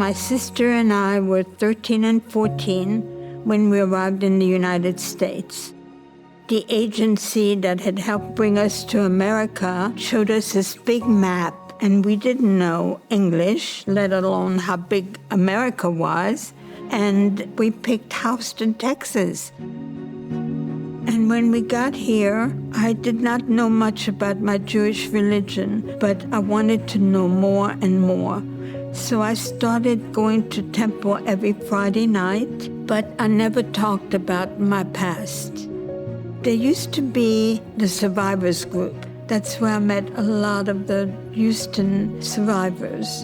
My sister and I were 13 and 14 when we arrived in the United States. The agency that had helped bring us to America showed us this big map, and we didn't know English, let alone how big America was, and we picked Houston, Texas. And when we got here, I did not know much about my Jewish religion, but I wanted to know more and more. So I started going to temple every Friday night, but I never talked about my past. There used to be the survivors group. That's where I met a lot of the Houston survivors.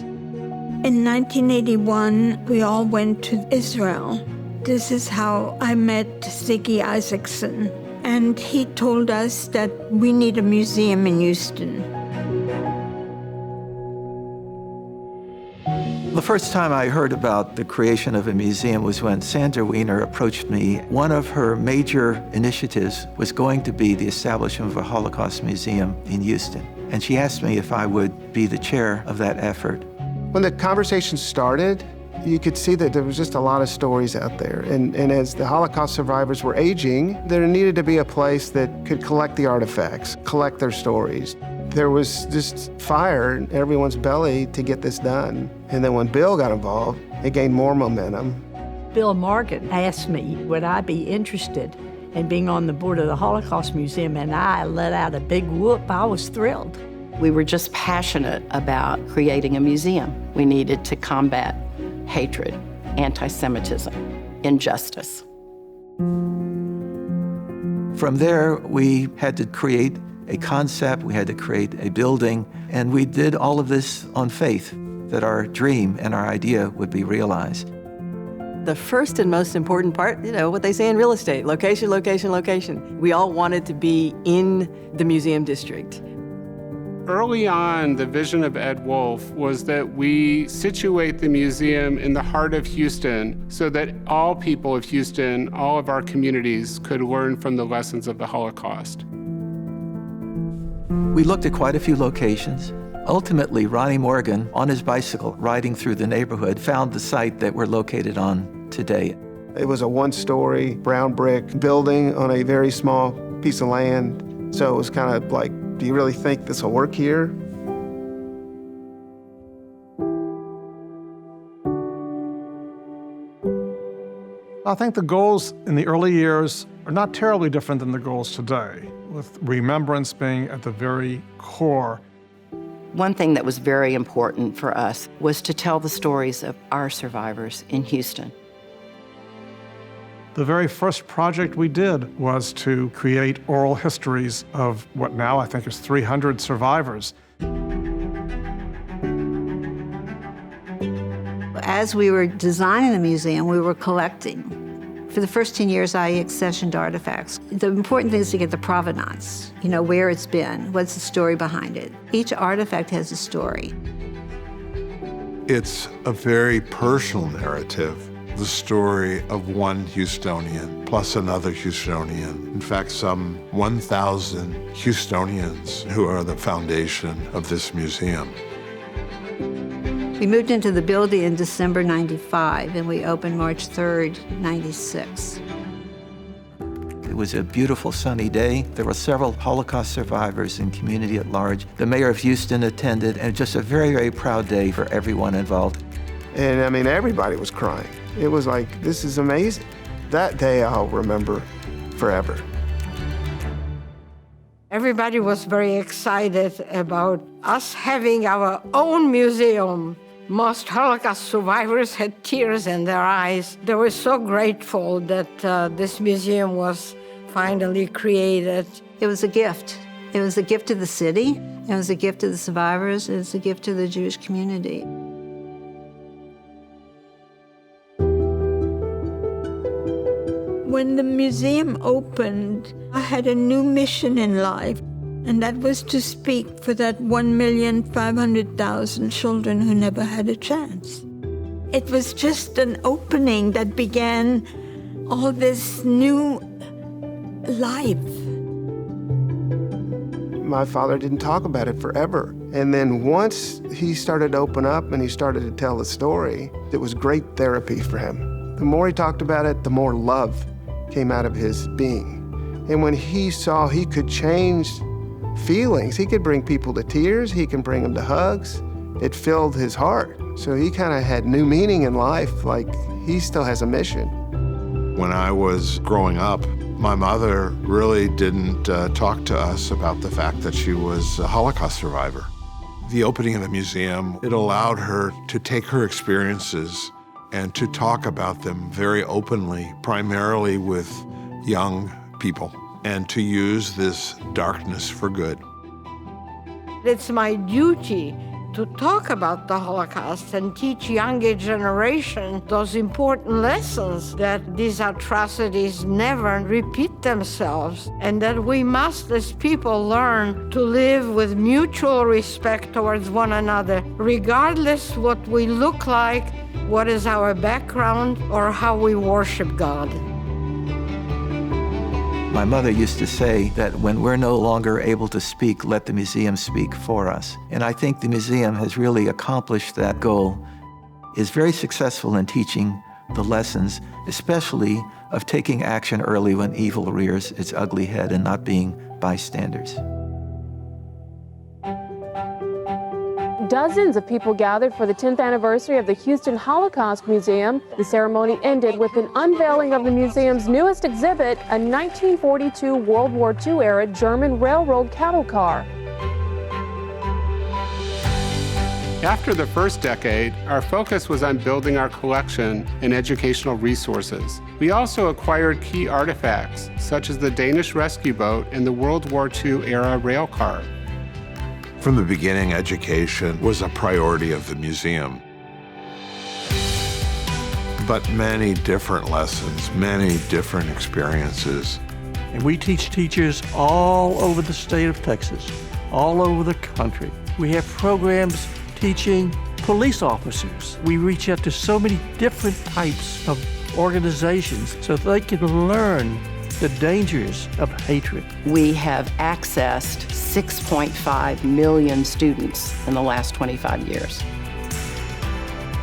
In 1981, we all went to Israel. This is how I met Ziggy Isaacson, and he told us that we need a museum in Houston. The first time I heard about the creation of a museum was when Sandra Weiner approached me. One of her major initiatives was going to be the establishment of a Holocaust museum in Houston. And she asked me if I would be the chair of that effort. When the conversation started, you could see that there was just a lot of stories out there. And as the Holocaust survivors were aging, there needed to be a place that could collect the artifacts, collect their stories. There was just fire in everyone's belly to get this done. And then when Bill got involved, it gained more momentum. Bill Morgan asked me, would I be interested in being on the board of the Holocaust Museum, and I let out a big whoop. I was thrilled. We were just passionate about creating a museum. We needed to combat hatred, anti-Semitism, injustice. From there, we had to create a concept, we had to create a building, and we did all of this on faith that our dream and our idea would be realized. The first and most important part, what they say in real estate, location, location, location. We all wanted to be in the museum district. Early on, the vision of Ed Wolf was that we situate the museum in the heart of Houston so that all people of Houston, all of our communities, could learn from the lessons of the Holocaust. We looked at quite a few locations. Ultimately, Ronnie Morgan, on his bicycle, riding through the neighborhood, found the site that we're located on today. It was a one-story brown brick building on a very small piece of land. So it was kind of like, do you really think this will work here? I think the goals in the early years are not terribly different than the goals today, with remembrance being at the very core. One thing that was very important for us was to tell the stories of our survivors in Houston. The very first project we did was to create oral histories of what now I think is 300 survivors. As we were designing the museum, we were collecting. For the first 10 years, I accessioned artifacts. The important thing is to get the provenance, where it's been, what's the story behind it. Each artifact has a story. It's a very personal narrative, the story of one Houstonian plus another Houstonian. In fact, some 1,000 Houstonians who are the foundation of this museum. We moved into the building in December '95, and we opened March 3rd, '96. It was a beautiful sunny day. There were several Holocaust survivors and community at large. The mayor of Houston attended, and just a very, very proud day for everyone involved. And I mean, everybody was crying. It was like, this is amazing. That day I'll remember forever. Everybody was very excited about us having our own museum. Most Holocaust survivors had tears in their eyes. They were so grateful that this museum was finally created. It was a gift. It was a gift to the city. It was a gift to the survivors. It was a gift to the Jewish community. When the museum opened, I had a new mission in life, and that was to speak for that 1,500,000 children who never had a chance. It was just an opening that began all this new life. My father didn't talk about it forever. And then once he started to open up and he started to tell the story, it was great therapy for him. The more he talked about it, the more love came out of his being. And when he saw he could change feelings, he could bring people to tears, he can bring them to hugs, it filled his heart. So he kind of had new meaning in life, like he still has a mission. When I was growing up, my mother really didn't talk to us about the fact that she was a Holocaust survivor. The opening of the museum, it allowed her to take her experiences and to talk about them very openly, primarily with young people, and to use this darkness for good. It's my duty to talk about the Holocaust and teach younger generation those important lessons, that these atrocities never repeat themselves, and that we must as people learn to live with mutual respect towards one another, regardless what we look like, what is our background, or how we worship God. My mother used to say that when we're no longer able to speak, let the museum speak for us. And I think the museum has really accomplished that goal, is very successful in teaching the lessons, especially of taking action early when evil rears its ugly head and not being bystanders. Dozens of people gathered for the 10th anniversary of the Houston Holocaust Museum. The ceremony ended with an unveiling of the museum's newest exhibit, a 1942 World War II-era German railroad cattle car. After the first decade, our focus was on building our collection and educational resources. We also acquired key artifacts, such as the Danish rescue boat and the World War II-era rail car. From the beginning, education was a priority of the museum. But many different lessons, many different experiences. And we teach teachers all over the state of Texas, all over the country. We have programs teaching police officers. We reach out to so many different types of organizations so they can learn the dangers of hatred. We have accessed 6.5 million students in the last 25 years.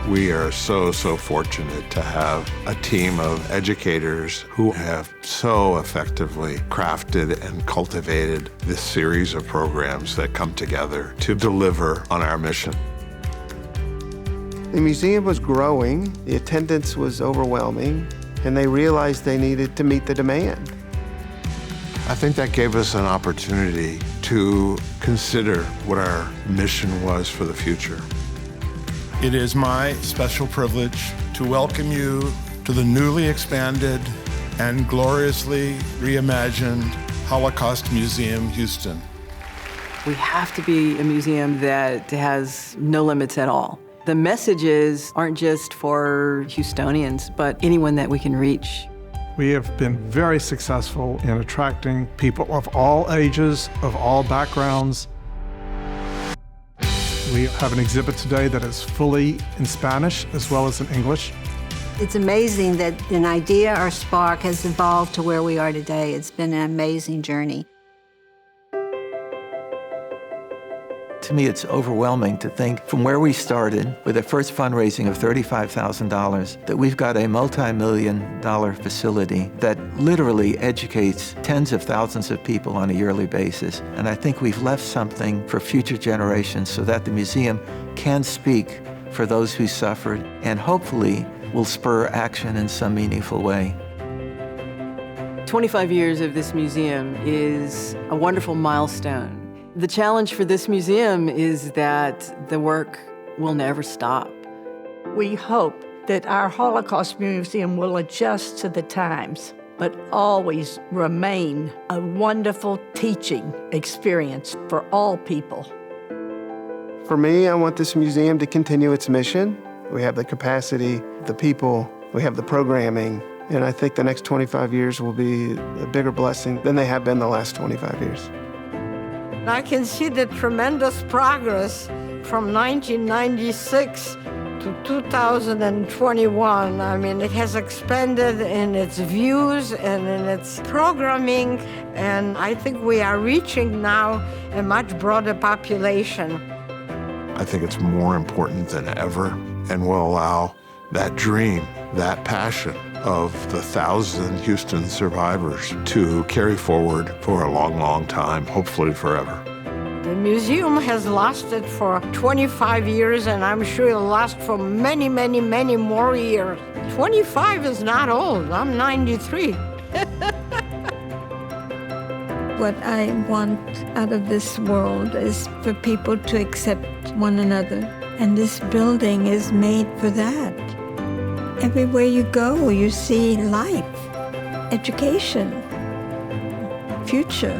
We are so fortunate to have a team of educators who have so effectively crafted and cultivated this series of programs that come together to deliver on our mission. The museum was growing, the attendance was overwhelming, and they realized they needed to meet the demand. I think that gave us an opportunity to consider what our mission was for the future. It is my special privilege to welcome you to the newly expanded and gloriously reimagined Holocaust Museum, Houston. We have to be a museum that has no limits at all. The messages aren't just for Houstonians, but anyone that we can reach. We have been very successful in attracting people of all ages, of all backgrounds. We have an exhibit today that is fully in Spanish as well as in English. It's amazing that an idea or spark has evolved to where we are today. It's been an amazing journey. To me, it's overwhelming to think from where we started with a first fundraising of $35,000 that we've got a multi-million-dollar facility that literally educates tens of thousands of people on a yearly basis. And I think we've left something for future generations so that the museum can speak for those who suffered and hopefully will spur action in some meaningful way. 25 years of this museum is a wonderful milestone. The challenge for this museum is that the work will never stop. We hope that our Holocaust Museum will adjust to the times, but always remain a wonderful teaching experience for all people. For me, I want this museum to continue its mission. We have the capacity, the people, we have the programming, and I think the next 25 years will be a bigger blessing than they have been the last 25 years. I can see the tremendous progress from 1996 to to 2021. I mean, it has expanded in its views and in its programming, and I think we are reaching now a much broader population. I think it's more important than ever and will allow that dream, that passion of the 1,000 Houston survivors to carry forward for a long, long time, hopefully forever. The museum has lasted for 25 years, and I'm sure it'll last for many, many, many more years. 25 is not old. I'm 93. What I want out of this world is for people to accept one another. And this building is made for that. Everywhere you go, you see life, education, future.